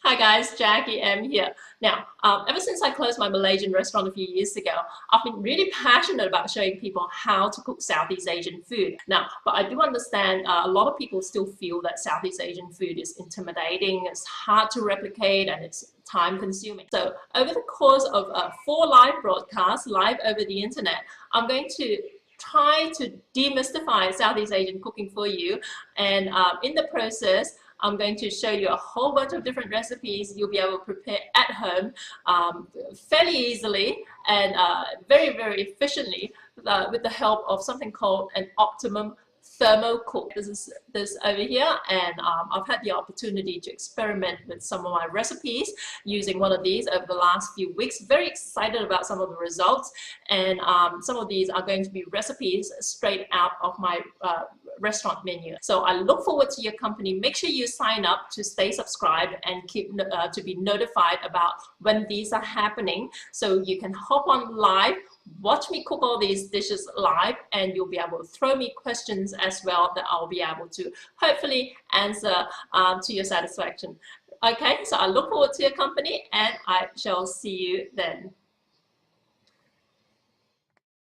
Hi guys, Jackie M here. Now, ever since I closed my Malaysian restaurant a few years ago, I've been really passionate about showing people how to cook Southeast Asian food. Now, but I do understand a lot of people still feel that Southeast Asian food is intimidating, it's hard to replicate, and it's time consuming. So over the course of 4 live broadcasts, live over the internet, I'm going to try to demystify Southeast Asian cooking for you. And in the process, I'm going to show you a whole bunch of different recipes you'll be able to prepare at home fairly easily and very, very efficiently with the help of something called an Optimum Thermocook. This is this over here, and I've had the opportunity to experiment with some of my recipes using one of these over the last few weeks. Very excited about some of the results, and some of these are going to be recipes straight out of my restaurant menu. So I look forward to your company. Make sure you sign up to stay subscribed and keep to be notified about when these are happening, so you can hop on live, watch me cook all these dishes live, and you'll be able to throw me questions as well that I'll be able to hopefully answer to your satisfaction. Okay, so I look forward to your company, and I shall see you then.